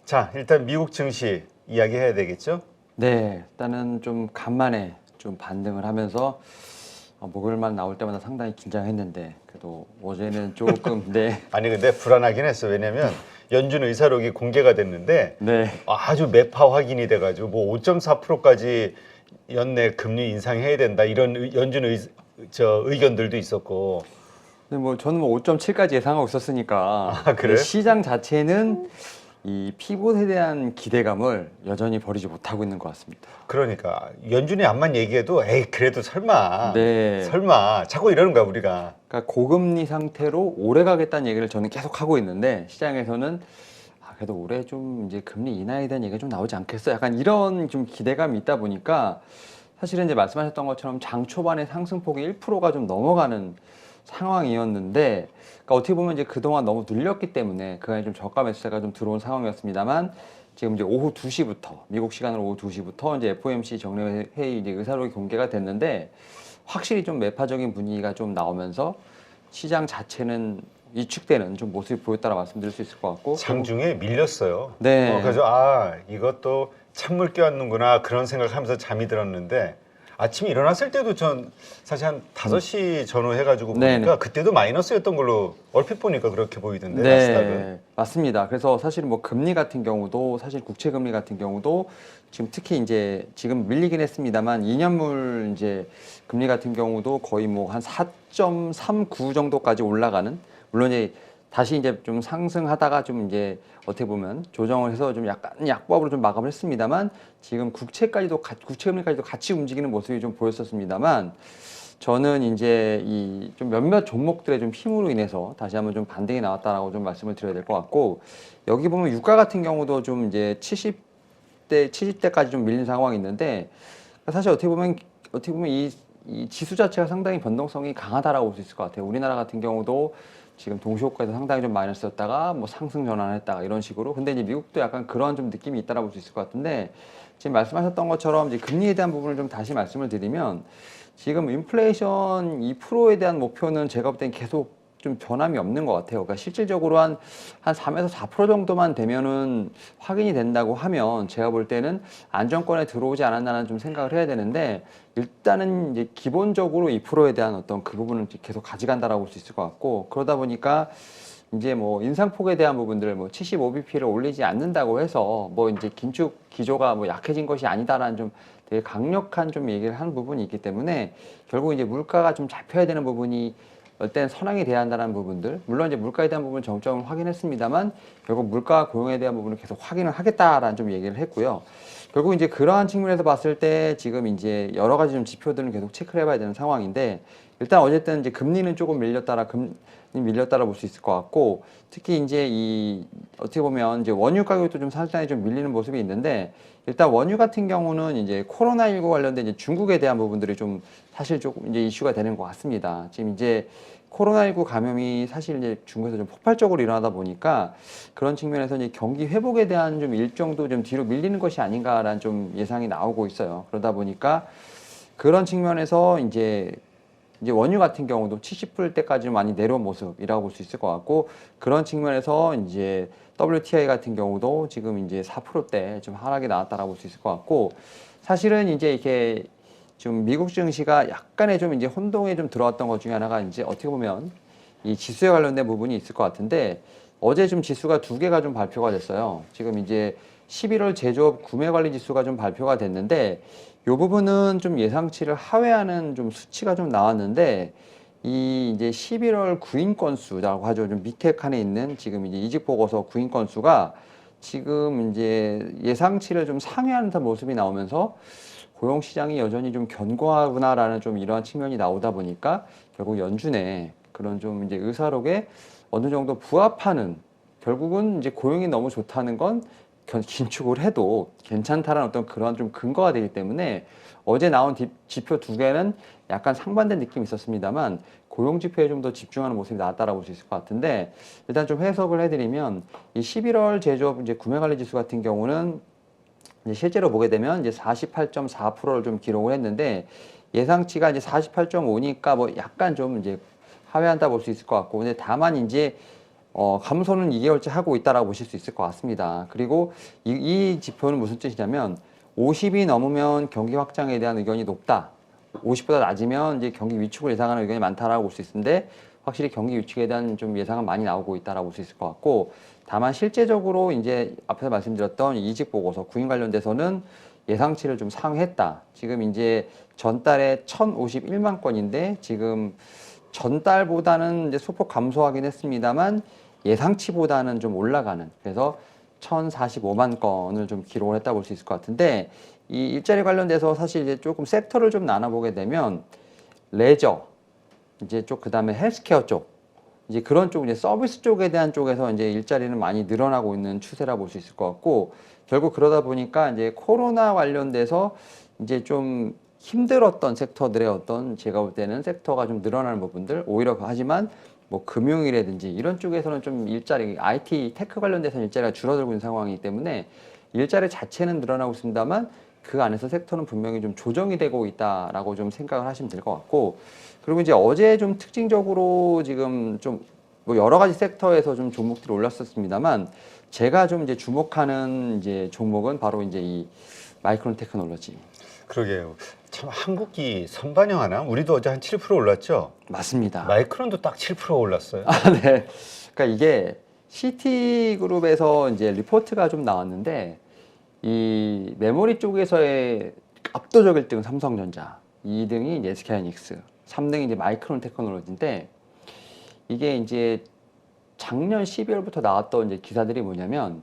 자, 일단 미국 증시 이야기해야 되겠죠? 네, 일단은 좀 간만에 좀 반등을 하면서 목요일만 나올 때마다 상당히 긴장했는데 그래도 어제는 조금 네, 아니 근데 불안하긴 했어. 왜냐면 연준 의사록이 공개가 됐는데 네, 아주 매파 확인이 돼가지고 뭐 5.4%까지 연내 금리 인상해야 된다 이런 연준 의견들도 있었고. 근데 뭐 저는 뭐 5.7까지 예상하고 있었으니까 아, 근데 그래? 시장 자체는 이 피봇에 대한 기대감을 여전히 버리지 못하고 있는 것 같습니다. 그러니까 연준이 암만 얘기해도 에이 그래도 네, 설마 자꾸 이러는 거야 우리가. 그러니까 고금리 상태로 오래 가겠다는 얘기를 저는 계속 하고 있는데 시장에서는 그래도 올해 좀 이제 금리 인하에 대한 얘기가 좀 나오지 않겠어? 약간 이런 좀 기대감이 있다 보니까 사실은 이제 말씀하셨던 것처럼 장 초반에 상승폭이 1%가 좀 넘어가는 상황이었는데, 그러니까 어떻게 보면 이제 그동안 너무 눌렸기 때문에 그 안에 좀 저가 매수세가 좀 들어온 상황이었습니다만, 지금 이제 오후 2시부터, 미국 시간으로 오후 2시부터 이제 FOMC 정례회의 이제 의사록이 공개가 됐는데, 확실히 좀 매파적인 분위기가 좀 나오면서 시장 자체는 위축되는 좀 모습이 보였다라 말씀드릴 수 있을 것 같고, 장중에 밀렸어요. 네. 그래서 이것도 찬물 껴안는구나 그런 생각하면서 잠이 들었는데 아침에 일어났을 때도 전 사실 한 5시 전후해가지고 네네. 보니까 그때도 마이너스였던 걸로 얼핏 보니까 그렇게 보이던데 네, 나스닥은. 맞습니다. 그래서 사실 뭐 금리 같은 경우도 사실 국채 금리 같은 경우도 지금 특히 이제 지금 밀리긴 했습니다만 2년물 이제 금리 같은 경우도 거의 뭐 한 4.39 정도까지 올라가는, 물론 이제 다시 이제 좀 상승하다가 좀 이제 어떻게 보면 조정을 해서 좀 약간 약보합으로 좀 마감을 했습니다만 지금 국채 금리까지도 같이 움직이는 모습이 좀 보였었습니다만 저는 이제 이 좀 몇몇 종목들의 좀 힘으로 인해서 다시 한번 좀 반등이 나왔다라고 좀 말씀을 드려야 될 것 같고, 여기 보면 유가 같은 경우도 좀 이제 70대까지 좀 밀린 상황이 있는데, 사실 어떻게 보면 이 지수 자체가 상당히 변동성이 강하다라고 볼 수 있을 것 같아요. 우리나라 같은 경우도 지금 동시호가에서 상당히 좀 마이너스였다가 뭐 상승 전환했다가 이런 식으로. 근데 이제 미국도 약간 그런 좀 느낌이 있다라고 볼 수 있을 것 같은데, 지금 말씀하셨던 것처럼 이제 금리에 대한 부분을 좀 다시 말씀을 드리면, 지금 인플레이션 2%에 대한 목표는 제가 볼 땐 계속 좀 변함이 없는 것 같아요. 그러니까 실질적으로 한 3에서 4% 정도만 되면은 확인이 된다고 하면 제가 볼 때는 안정권에 들어오지 않았나는 좀 생각을 해야 되는데, 일단은 이제 기본적으로 2%에 대한 어떤 그 부분은 계속 가져간다라고 볼 수 있을 것 같고, 그러다 보니까 이제 뭐 인상폭에 대한 부분들 뭐 75bp를 올리지 않는다고 해서 뭐 이제 긴축 기조가 뭐 약해진 것이 아니다라는 좀 되게 강력한 좀 얘기를 하는 부분이 있기 때문에 결국 이제 물가가 좀 잡혀야 되는 부분이 어땐 선행이 돼야 한다는 부분들, 물론 이제 물가에 대한 부분 정점을 확인했습니다만 결국 물가 고용에 대한 부분을 계속 확인을 하겠다라는 좀 얘기를 했고요. 결국 이제 그러한 측면에서 봤을 때 지금 이제 여러 가지 좀 지표들은 계속 체크를 해봐야 되는 상황인데, 일단 어쨌든 이제 금리는 조금 밀렸다라 볼 수 있을 것 같고, 특히 이제 이 어떻게 보면 이제 원유 가격도 좀 상당히 좀 밀리는 모습이 있는데, 일단 원유 같은 경우는 이제 코로나19 관련된 이제 중국에 대한 부분들이 좀 사실 조금 이제 이슈가 되는 것 같습니다. 지금 이제 코로나19 감염이 사실 이제 중국에서 좀 폭발적으로 일어나다 보니까 그런 측면에서 이제 경기 회복에 대한 좀 일정도 좀 뒤로 밀리는 것이 아닌가라는 좀 예상이 나오고 있어요. 그러다 보니까 그런 측면에서 이제 원유 같은 경우도 70불대까지 많이 내려온 모습이라고 볼 수 있을 것 같고, 그런 측면에서 이제 WTI 같은 경우도 지금 이제 4%대 좀 하락이 나왔다라고 볼 수 있을 것 같고, 사실은 이제 이렇게 좀 미국 증시가 약간의 좀 이제 혼동에 좀 들어왔던 것 중에 하나가 이제 어떻게 보면 이 지수에 관련된 부분이 있을 것 같은데, 어제 좀 지수가 두 개가 좀 발표가 됐어요. 지금 이제 11월 제조업 구매 관리 지수가 좀 발표가 됐는데, 이 부분은 좀 예상치를 하회하는 좀 수치가 좀 나왔는데, 이 이제 11월 구인 건수라고 하죠. 좀 밑에 칸에 있는 지금 이제 이직 보고서 구인 건수가 지금 이제 예상치를 좀 상회하는 듯한 모습이 나오면서 고용 시장이 여전히 좀 견고하구나라는 좀 이러한 측면이 나오다 보니까 결국 연준의 그런 좀 이제 의사록에 어느 정도 부합하는, 결국은 이제 고용이 너무 좋다는 건 긴축을 해도 괜찮다라는 어떤 그런 좀 근거가 되기 때문에 어제 나온 지표 두 개는 약간 상반된 느낌이 있었습니다만 고용 지표에 좀 더 집중하는 모습이 나왔다라고 볼 수 있을 것 같은데, 일단 좀 해석을 해드리면 이 11월 제조업 이제 구매 관리 지수 같은 경우는 이제 실제로 보게 되면 이제 48.4%를 좀 기록을 했는데, 예상치가 이제 48.5니까 뭐 약간 좀 이제 하회한다 볼 수 있을 것 같고, 근데 다만 이제 감소는 2개월째 하고 있다라고 보실 수 있을 것 같습니다. 그리고 이 지표는 무슨 뜻이냐면 50이 넘으면 경기 확장에 대한 의견이 높다. 50보다 낮으면 이제 경기 위축을 예상하는 의견이 많다라고 볼 수 있는데 확실히 경기 위축에 대한 좀 예상은 많이 나오고 있다라고 볼 수 있을 것 같고 다만 실제적으로 이제 앞에서 말씀드렸던 이직 보고서 구인 관련돼서는 예상치를 좀 상회했다. 지금 이제 전달에 1,051만 건인데 지금 전달보다는 이제 소폭 감소하긴 했습니다만 예상치보다는 좀 올라가는 그래서 1,045만 건을 좀 기록을 했다 볼 수 있을 것 같은데 이 일자리 관련돼서 사실 이제 조금 섹터를 좀 나눠보게 되면 레저 이제 쪽 그다음에 헬스케어 쪽 이제 그런 쪽 이제 서비스 쪽에 대한 쪽에서 이제 일자리는 많이 늘어나고 있는 추세라 볼 수 있을 것 같고 결국 그러다 보니까 이제 코로나 관련돼서 이제 좀 힘들었던 섹터들의 어떤 제가 볼 때는 섹터가 좀 늘어나는 부분들 오히려 하지만 뭐 금융이라든지 이런 쪽에서는 좀 일자리 IT 테크 관련돼서 일자리가 줄어들고 있는 상황이기 때문에 일자리 자체는 늘어나고 있습니다만 그 안에서 섹터는 분명히 좀 조정이 되고 있다라고 좀 생각을 하시면 될 것 같고 그리고 이제 어제 좀 특징적으로 지금 좀 뭐 여러 가지 섹터에서 좀 종목들이 올랐었습니다만 제가 좀 이제 주목하는 이제 종목은 바로 이제 이 마이크론 테크놀로지. 그러게요. 참 한국이 선반영하나? 우리도 어제 한 7% 올랐죠? 맞습니다. 마이크론도 딱 7% 올랐어요. 아, 네. 그러니까 이게 CT그룹에서 이제 리포트가 좀 나왔는데 이 메모리 쪽에서의 압도적 1등은 삼성전자, 2등이 이제 SK하이닉스, 3등이 이제 마이크론 테크놀로지인데 이게 이제 작년 12월부터 나왔던 이제 기사들이 뭐냐면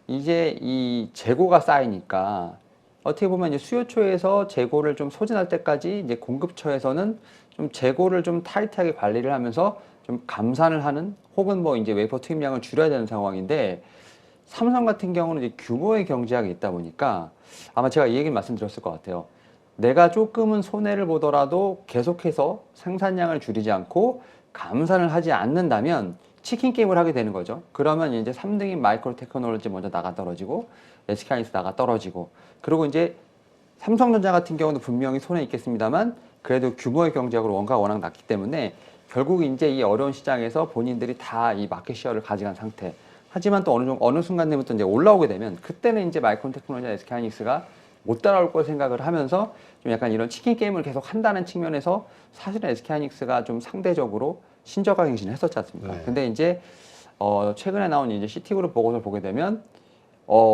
이제 이 재고가 쌓이니까 어떻게 보면 이제 수요처에서 재고를 좀 소진할 때까지 이제 공급처에서는 좀 재고를 좀 타이트하게 관리를 하면서 좀 감산을 하는 혹은 뭐 이제 웨이퍼 투입량을 줄여야 되는 상황인데 삼성 같은 경우는 이제 규모의 경제학이 있다 보니까 아마 제가 이 얘기를 말씀드렸을 것 같아요. 내가 조금은 손해를 보더라도 계속해서 생산량을 줄이지 않고 감산을 하지 않는다면 치킨 게임을 하게 되는 거죠. 그러면 이제 3등인 마이크로 테크놀로지 먼저 나가 떨어지고 SK하이닉스 나가 떨어지고 그리고 이제 삼성전자 같은 경우도 분명히 손해 있겠습니다만 그래도 규모의 경제학으로 원가가 워낙 낮기 때문에 결국 이제 이 어려운 시장에서 본인들이 다 이 마켓 시어를 가져간 상태. 하지만 또 어느 순간 되면 또 이제 올라오게 되면 그때는 이제 마이크론 테크놀로지와 SK하이닉스가 못 따라올 걸 생각을 하면서 좀 약간 이런 치킨 게임을 계속 한다는 측면에서 사실은 SK하이닉스가 좀 상대적으로 신저가 갱신을 했었지 않습니까? 네. 근데 이제 최근에 나온 이제 CT그룹 보고서를 보게 되면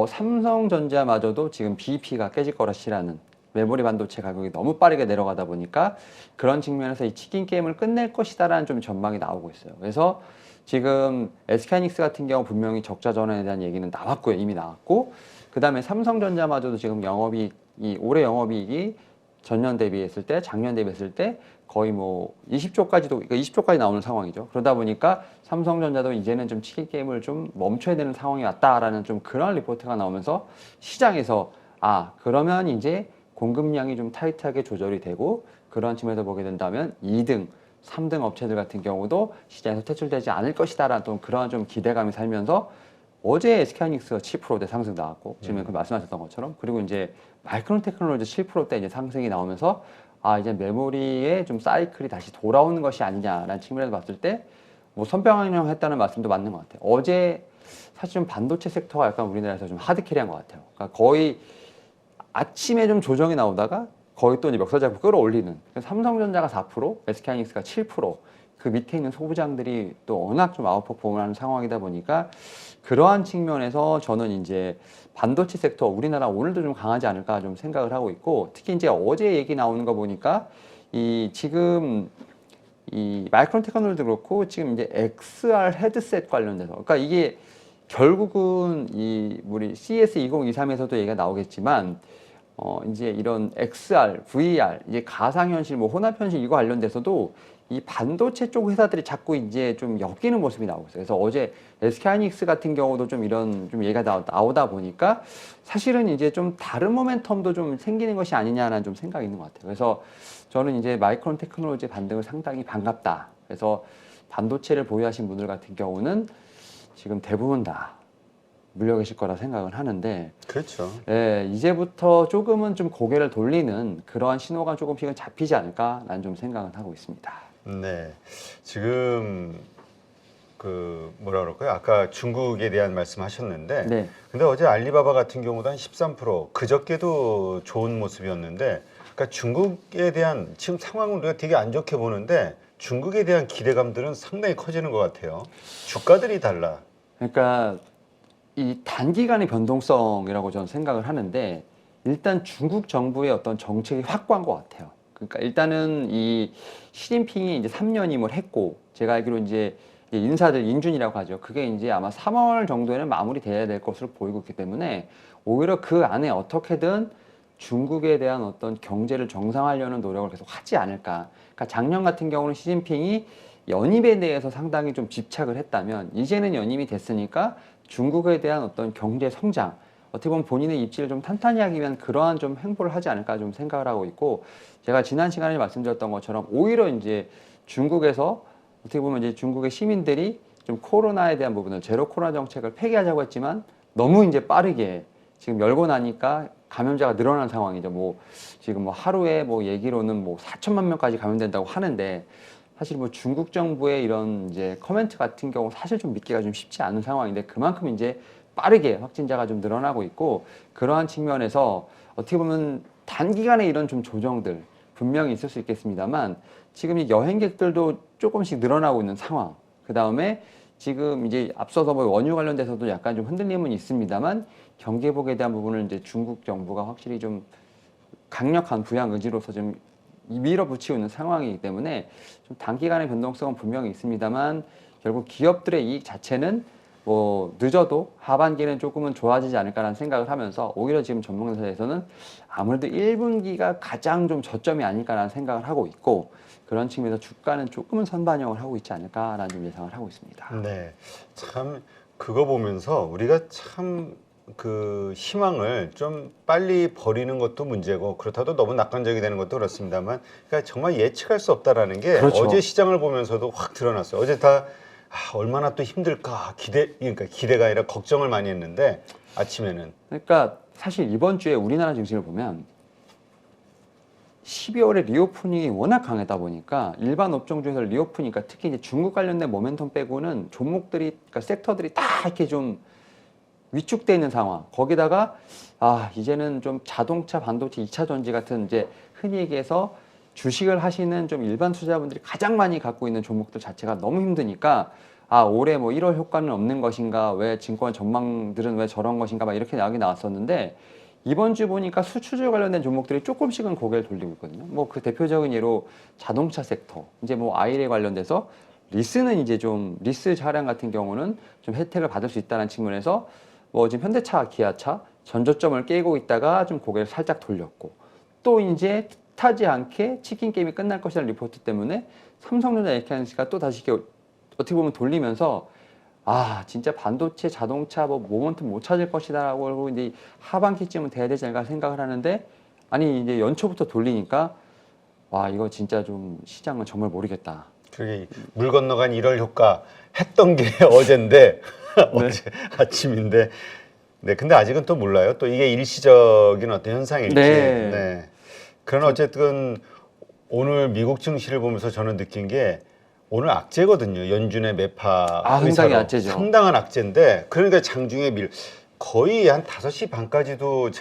삼성전자마저도 지금 BEP가 깨질 거라 시라는 메모리 반도체 가격이 너무 빠르게 내려가다 보니까 그런 측면에서 이 치킨 게임을 끝낼 것이다라는 좀 전망이 나오고 있어요. 그래서 지금 SK하이닉스 같은 경우 분명히 적자 전환에 대한 얘기는 나왔고요. 이미 나왔고 그 다음에 삼성전자마저도 지금 영업이익이 올해 영업이익이 전년 대비했을 때 작년 대비했을 때 거의 뭐 20조까지도 그러니까 20조까지 나오는 상황이죠. 그러다 보니까 삼성전자도 이제는 좀 치킨 게임을 좀 멈춰야 되는 상황이 왔다라는 좀 그런 리포트가 나오면서 시장에서 그러면 이제 공급량이 좀 타이트하게 조절이 되고 그런 측면에서 보게 된다면 2등, 3등 업체들 같은 경우도 시장에서 퇴출되지 않을 것이다라는 또 그런 좀 기대감이 살면서 어제 SK하이닉스가 7%대 상승 나왔고 지금 그 말씀하셨던 것처럼 그리고 이제 마이크론 테크놀로지 7%대 이제 상승이 나오면서 이제 메모리의 좀 사이클이 다시 돌아오는 것이 아니냐라는 측면에서 봤을 때 뭐 선방향했다는 말씀도 맞는 것 같아요. 어제 사실 좀 반도체 섹터가 약간 우리나라에서 좀 하드캐리한 것 같아요. 그러니까 거의 아침에 좀 조정이 나오다가 거의 또 이제 멱살 잡고 끌어올리는. 삼성전자가 4%, SK하이닉스가 7%. 그 밑에 있는 소부장들이 또 워낙 좀 아웃퍼폼을 하는 상황이다 보니까 그러한 측면에서 저는 이제 반도체 섹터 우리나라 오늘도 좀 강하지 않을까 좀 생각을 하고 있고 특히 이제 어제 얘기 나오는 거 보니까 지금 이 마이크론 테크놀로지도 그렇고 지금 이제 XR 헤드셋 관련돼서 그러니까 이게 결국은 우리 CES 2023에서도 얘기가 나오겠지만 이제 이런 XR, VR, 이제 가상현실, 뭐 혼합현실 이거 관련돼서도 이 반도체 쪽 회사들이 자꾸 이제 좀 엮이는 모습이 나오고 있어요. 그래서 어제 SK하이닉스 같은 경우도 좀 이런 좀 얘기가 나오다 보니까 사실은 이제 좀 다른 모멘텀도 좀 생기는 것이 아니냐라는 좀 생각이 있는 것 같아요. 그래서 저는 이제 마이크론 테크놀로지 반등을 상당히 반갑다. 그래서 반도체를 보유하신 분들 같은 경우는 지금 대부분 다 물려 계실 거라 생각을 하는데 그렇죠. 이제부터 조금은 좀 고개를 돌리는 그러한 신호가 조금씩은 잡히지 않을까라는 좀 생각은 하고 있습니다. 네. 지금 그 뭐라 그럴까요? 아까 중국에 대한 말씀하셨는데, 네. 근데 어제 알리바바 같은 경우도 한 13%, 그저께도 좋은 모습이었는데, 그러니까 중국에 대한 지금 상황을 우리가 되게 안 좋게 보는데 중국에 대한 기대감들은 상당히 커지는 것 같아요. 주가들이 달라. 그러니까 이 단기간의 변동성이라고 저는 생각을 하는데 일단 중국 정부의 어떤 정책이 확고한 것 같아요. 그러니까 일단은 이 시진핑이 이제 3년임을 했고 제가 알기로 이제 인사들 인준이라고 하죠. 그게 이제 아마 3월 정도에는 마무리돼야 될 것으로 보이고 있기 때문에 오히려 그 안에 어떻게든 중국에 대한 어떤 경제를 정상화하려는 노력을 계속 하지 않을까. 그러니까 작년 같은 경우는 시진핑이 연임에 대해서 상당히 좀 집착을 했다면 이제는 연임이 됐으니까 중국에 대한 어떤 경제 성장, 어떻게 보면 본인의 입지를 좀 탄탄히 하기 위한 그러한 좀 행보를 하지 않을까 좀 생각을 하고 있고 제가 지난 시간에 말씀드렸던 것처럼 오히려 이제 중국에서 어떻게 보면 이제 중국의 시민들이 좀 코로나에 대한 부분을 제로 코로나 정책을 폐기하자고 했지만 너무 이제 빠르게 지금 열고 나니까 감염자가 늘어난 상황이죠. 뭐 지금 뭐 하루에 뭐 얘기로는 뭐 4천만 명까지 감염된다고 하는데 사실 뭐 중국 정부의 이런 이제 커멘트 같은 경우 사실 좀 믿기가 좀 쉽지 않은 상황인데 그만큼 이제 빠르게 확진자가 좀 늘어나고 있고 그러한 측면에서 어떻게 보면 단기간에 이런 좀 조정들 분명히 있을 수 있겠습니다만 지금 이 여행객들도 조금씩 늘어나고 있는 상황. 그 다음에 지금 이제 앞서서 뭐 원유 관련돼서도 약간 좀 흔들림은 있습니다만 경제복에 대한 부분을 이제 중국 정부가 확실히 좀 강력한 부양 의지로서 좀 밀어붙이고 있는 상황이기 때문에 좀 단기간의 변동성은 분명히 있습니다만 결국 기업들의 이익 자체는 뭐 늦어도 하반기는 조금은 좋아지지 않을까라는 생각을 하면서 오히려 지금 전문가에서는 아무래도 1분기가 가장 좀 저점이 아닐까라는 생각을 하고 있고 그런 측면에서 주가는 조금은 선반영을 하고 있지 않을까라는 좀 예상을 하고 있습니다. 네, 참 그거 보면서 우리가 참 그 희망을 좀 빨리 버리는 것도 문제고 그렇다고 너무 낙관적이 되는 것도 그렇습니다만, 그러니까 정말 예측할 수 없다라는 게 그렇죠. 어제 시장을 보면서도 확 드러났어요. 어제 다 얼마나 또 힘들까 그러니까 기대가 아니라 걱정을 많이 했는데 아침에는 그러니까 사실 이번 주에 우리나라 증시를 보면 12월에 리오프닝이 워낙 강하다 보니까 일반 업종 중에서 리오프니까 특히 이제 중국 관련된 모멘텀 빼고는 종목들이 그러니까 섹터들이 다 이렇게 좀 위축돼 있는 상황. 거기다가 이제는 좀 자동차, 반도체, 2차 전지 같은 이제 흔히 얘기해서 주식을 하시는 좀 일반 투자자분들이 가장 많이 갖고 있는 종목들 자체가 너무 힘드니까 올해 뭐 1월 효과는 없는 것인가, 왜 증권 전망들은 왜 저런 것인가 막 이렇게 이야기 나왔었는데 이번 주 보니까 수출주 관련된 종목들이 조금씩은 고개를 돌리고 있거든요. 뭐 그 대표적인 예로 자동차 섹터, 이제 뭐 아일에 관련돼서 리스는 이제 좀 리스 차량 같은 경우는 좀 혜택을 받을 수 있다는 측면에서 뭐 지금 현대차, 기아차 전저점을 깨고 있다가 좀 고개를 살짝 돌렸고 또 이제 뜻하지 않게 치킨 게임이 끝날 것이라는 리포트 때문에 삼성전자 에lec트로닉스가 또 다시 이렇게 어떻게 보면 돌리면서 진짜 반도체, 자동차 뭐 모멘텀 못 찾을 것이다라고 하고 이제 하반기쯤은 돼야 되지 않을까 생각을 하는데 아니 이제 연초부터 돌리니까 이거 진짜 좀 시장은 정말 모르겠다. 그게 물 건너간 1월 효과 했던 게 어젠데 어제 아침인데 네, 근데 아직은 또 몰라요. 또 이게 일시적인 어떤 현상일지. 네. 네. 그러나 어쨌든 오늘 미국 증시를 보면서 저는 느낀 게 오늘 악재거든요. 연준의 매파 상당히 의사로. 악재죠. 상당한 악재인데 그러니까 장중에 거의 한 5시 반까지도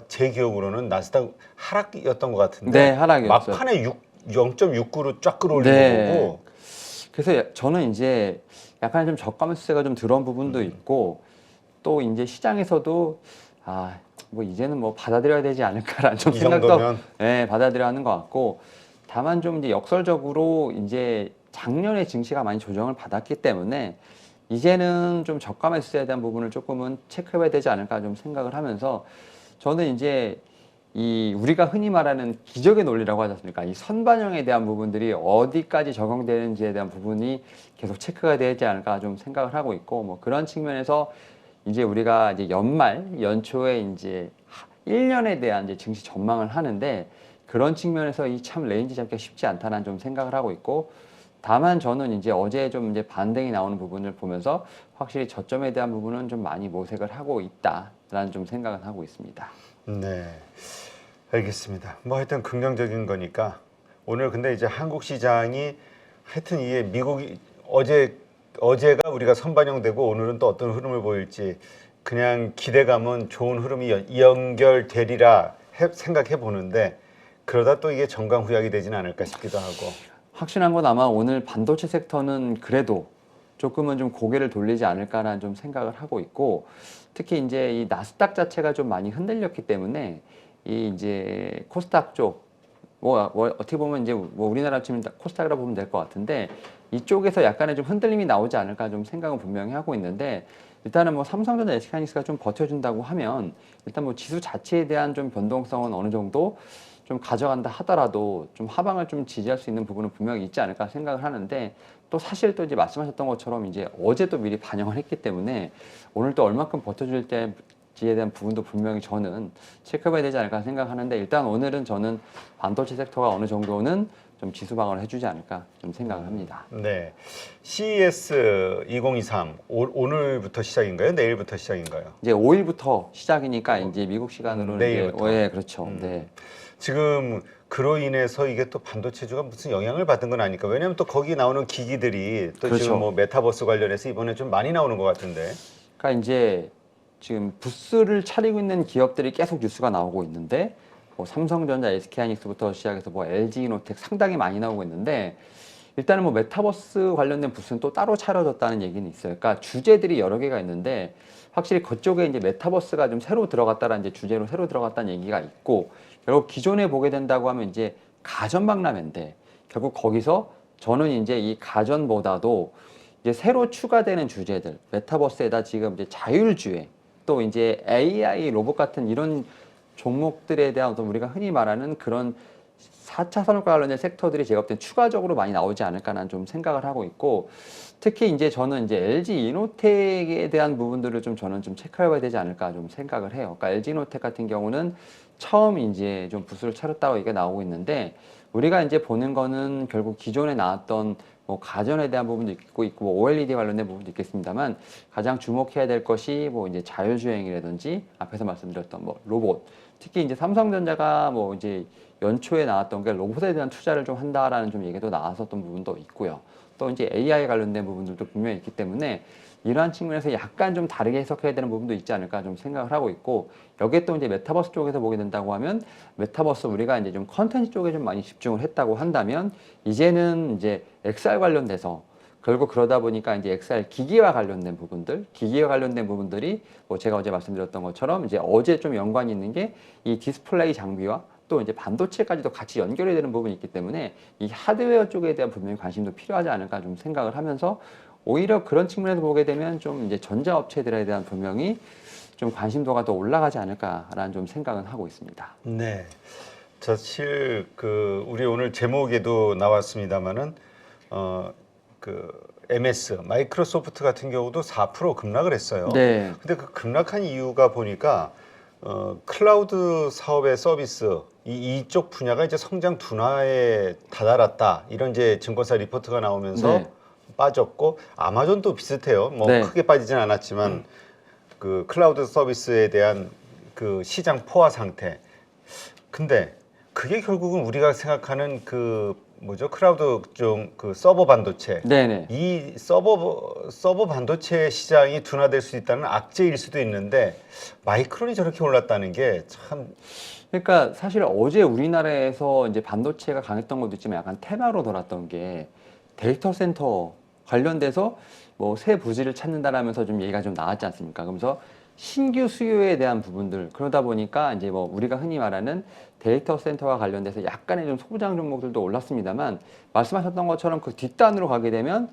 제 기억으로는 나스닥 하락이었던 것 같은데 네, 하락이었어요. 막판에 0.69로 쫙 끌어올린 네. 거고. 그래서 저는 이제 약간 좀 저가 수세가 좀 들어온 부분도 있고 또 이제 시장에서도 뭐 이제는 뭐 받아들여야 되지 않을까라는 좀 이 생각도 정도면? 받아들여야 하는 것 같고 다만 좀 이제 역설적으로 이제 작년에 증시가 많이 조정을 받았기 때문에 이제는 좀 저가 매수세에 대한 부분을 조금은 체크해야 되지 않을까 좀 생각을 하면서 저는 이제 이 우리가 흔히 말하는 기적의 논리라고 하지 않습니까? 이 선반영에 대한 부분들이 어디까지 적용되는지에 대한 부분이 계속 체크가 되지 않을까 좀 생각을 하고 있고 뭐 그런 측면에서 이제 우리가 이제 연초에 이제 1년에 대한 이제 증시 전망을 하는데 그런 측면에서 이 참 레인지 잡기가 쉽지 않다는 좀 생각을 하고 있고 다만 저는 이제 어제 좀 이제 반등이 나오는 부분을 보면서 확실히 저점에 대한 부분은 좀 많이 모색을 하고 있다라는 좀 생각은 하고 있습니다. 네, 알겠습니다. 뭐 하여튼 긍정적인 거니까 오늘 근데 이제 한국 시장이 하여튼 이게 미국이 어제 어제가 우리가 선반영되고 오늘은 또 어떤 흐름을 보일지 그냥 기대감은 좋은 흐름이 연결되리라 생각해 보는데 그러다 또 이게 정강후약이 되지는 않을까 싶기도 하고. 확실한 건 아마 오늘 반도체 섹터는 그래도 조금은 좀 고개를 돌리지 않을까라는 좀 생각을 하고 있고, 특히 이제 이 나스닥 자체가 좀 많이 흔들렸기 때문에 이 이제 코스닥 쪽 뭐 어떻게 보면 이제 뭐 우리나라 치면 코스닥이라고 보면 될 것 같은데 이쪽에서 약간의 좀 흔들림이 나오지 않을까 좀 생각은 분명히 하고 있는데, 일단은 뭐 삼성전자, SK하이닉스가 좀 버텨준다고 하면 일단 뭐 지수 자체에 대한 좀 변동성은 어느 정도 좀 가져간다 하더라도 좀 하방을 좀 지지할 수 있는 부분은 분명히 있지 않을까 생각을 하는데, 또 사실 또 이제 말씀하셨던 것처럼 이제 어제도 미리 반영을 했기 때문에 오늘 또 얼마큼 버텨줄 때지에 대한 부분도 분명히 저는 체크해봐야 되지 않을까 생각하는데, 일단 오늘은 저는 반도체 섹터가 어느 정도는 좀 지수 방어를 해주지 않을까 좀 생각을 합니다. 네. CES 2023 오늘부터 시작인가요? 내일부터 시작인가요? 이제 5일부터 시작이니까 이제 미국 시간으로 내일부터. 이제 그렇죠. 네. 지금 그로 인해서 이게 또 반도체주가 무슨 영향을 받은 건 아닐까? 왜냐하면 또 거기 나오는 기기들이 또 그렇죠. 지금 뭐 메타버스 관련해서 이번에 좀 많이 나오는 것 같은데. 그러니까 이제 지금 부스를 차리고 있는 기업들이 계속 뉴스가 나오고 있는데, 뭐 삼성전자, SK하이닉스부터 시작해서 뭐 LG이노텍 상당히 많이 나오고 있는데, 일단은 뭐 메타버스 관련된 부스는 또 따로 차려졌다는 얘기는 있어요. 그러니까 주제들이 여러 개가 있는데 확실히 그쪽에 이제 메타버스가 좀 새로 들어갔다라는 이제 주제로 새로 들어갔다는 얘기가 있고, 결국 기존에 보게 된다고 하면 이제 가전 박람회인데, 결국 거기서 저는 이제 이 가전보다도 이제 새로 추가되는 주제들, 메타버스에다 지금 이제 자율주행, 또 이제 AI 로봇 같은 이런 종목들에 대한 어떤 우리가 흔히 말하는 그런 4차 산업과 관련된 섹터들이 제가 볼 땐 추가적으로 많이 나오지 않을까라는 좀 생각을 하고 있고, 특히 이제 저는 이제 LG 이노텍에 대한 부분들을 좀 저는 좀 체크해봐야 되지 않을까 좀 생각을 해요. 그러니까 LG 이노텍 같은 경우는 처음 이제 좀 부스를 차렸다고 얘기가 나오고 있는데, 우리가 이제 보는 거는 결국 기존에 나왔던 뭐 가전에 대한 부분도 있고 뭐 OLED 관련된 부분도 있겠습니다만, 가장 주목해야 될 것이 뭐 이제 자율주행이라든지 앞에서 말씀드렸던 뭐 로봇, 특히 이제 삼성전자가 뭐 이제 연초에 나왔던 게 로봇에 대한 투자를 좀 한다라는 좀 얘기도 나왔었던 부분도 있고요. 또 이제 AI 관련된 부분들도 분명히 있기 때문에 이러한 측면에서 약간 좀 다르게 해석해야 되는 부분도 있지 않을까 좀 생각을 하고 있고, 여기에 또 이제 메타버스 쪽에서 보게 된다고 하면, 메타버스 우리가 이제 좀 컨텐츠 쪽에 좀 많이 집중을 했다고 한다면, 이제는 이제 XR 관련돼서 결국 그러다 보니까 이제 XR 기기와 관련된 부분들, 기기와 관련된 부분들이 뭐 제가 어제 말씀드렸던 것처럼 이제 어제 좀 연관이 있는 게 이 디스플레이 장비와 또 이제 반도체까지도 같이 연결이 되는 부분이 있기 때문에 이 하드웨어 쪽에 대한 분명히 관심도 필요하지 않을까 좀 생각을 하면서, 오히려 그런 측면에서 보게 되면 좀 이제 전자업체들에 대한 분명히 좀 관심도가 더 올라가지 않을까라는 좀 생각은 하고 있습니다. 네. 사실 그 우리 오늘 제목에도 나왔습니다마는 그 MS 마이크로소프트 같은 경우도 4% 급락을 했어요. 네. 근데 그 급락한 이유가 보니까 클라우드 사업의 서비스 이쪽 분야가 이제 성장 둔화에 다다랐다, 이런 이제 증권사 리포트가 나오면서 네. 빠졌고, 아마존도 비슷해요. 뭐 네. 크게 빠지진 않았지만 그 클라우드 서비스에 대한 그 시장 포화 상태. 근데 그게 결국은 우리가 생각하는 그 뭐죠? 클라우드 좀 그 서버 반도체. 네네. 이 서버 반도체 시장이 둔화될 수 있다는 악재일 수도 있는데, 마이크론이 저렇게 올랐다는 게 참. 그러니까 사실 어제 우리나라에서 이제 반도체가 강했던 것도 있지만 약간 테마로 돌았던 게 데이터 센터 관련돼서 뭐 새 부지를 찾는다라면서 좀 얘기가 좀 나왔지 않습니까? 그러면서 신규 수요에 대한 부분들, 그러다 보니까 이제 뭐 우리가 흔히 말하는 데이터 센터와 관련돼서 약간의 좀 소부장 종목들도 올랐습니다만, 말씀하셨던 것처럼 그 뒷단으로 가게 되면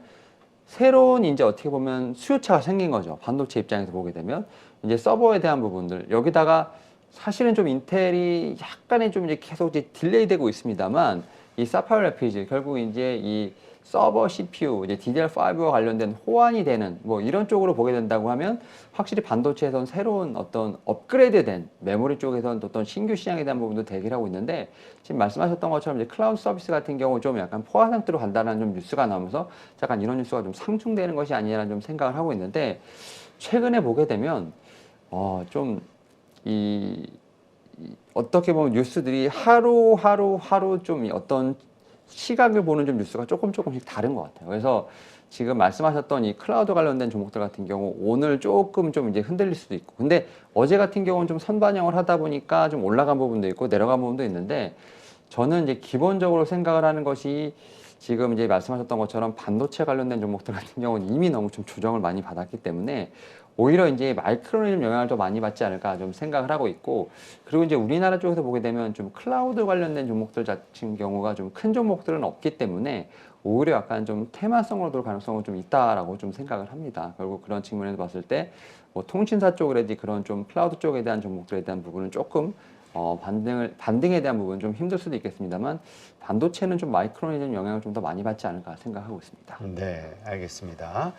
새로운 이제 어떻게 보면 수요차가 생긴 거죠. 반도체 입장에서 보게 되면 이제 서버에 대한 부분들, 여기다가 사실은 좀 인텔이 약간의 좀 이제 계속 이제 딜레이 되고 있습니다만, 이 사파이어 래피드 결국 이제 이 서버 CPU 이제 DDR5와 관련된 호환이 되는 뭐 이런 쪽으로 보게 된다고 하면, 확실히 반도체에서는 새로운 어떤 업그레이드된 메모리 쪽에서는 어떤 신규 시장에 대한 부분도 대기를 하고 있는데, 지금 말씀하셨던 것처럼 이제 클라우드 서비스 같은 경우 좀 약간 포화 상태로 간다는 좀 뉴스가 나오면서 약간 이런 뉴스가 좀 상충되는 것이 아니라는 좀 생각을 하고 있는데, 최근에 보게 되면 좀 어떻게 보면 뉴스들이 하루 좀 어떤 시각을 보는 좀 뉴스가 조금씩 다른 것 같아요. 그래서 지금 말씀하셨던 이 클라우드 관련된 종목들 같은 경우 오늘 조금 좀 이제 흔들릴 수도 있고, 근데 어제 같은 경우는 좀 선반영을 하다 보니까 좀 올라간 부분도 있고 내려간 부분도 있는데, 저는 이제 기본적으로 생각을 하는 것이 지금 이제 말씀하셨던 것처럼 반도체 관련된 종목들 같은 경우는 이미 너무 좀 조정을 많이 받았기 때문에 오히려 이제 마이크론이 좀 영향을 더 많이 받지 않을까 좀 생각을 하고 있고, 그리고 이제 우리나라 쪽에서 보게 되면 좀 클라우드 관련된 종목들 같은 경우가 좀 큰 종목들은 없기 때문에 오히려 약간 좀 테마성으로 돌 가능성은 좀 있다라고 좀 생각을 합니다. 결국 그런 측면에서 봤을 때 뭐 통신사 쪽이라든지 그런 좀 클라우드 쪽에 대한 종목들에 대한 부분은 조금 반등에 대한 부분은 좀 힘들 수도 있겠습니다만, 반도체는 좀 마이크론이 좀 영향을 좀 더 많이 받지 않을까 생각하고 있습니다. 네, 알겠습니다.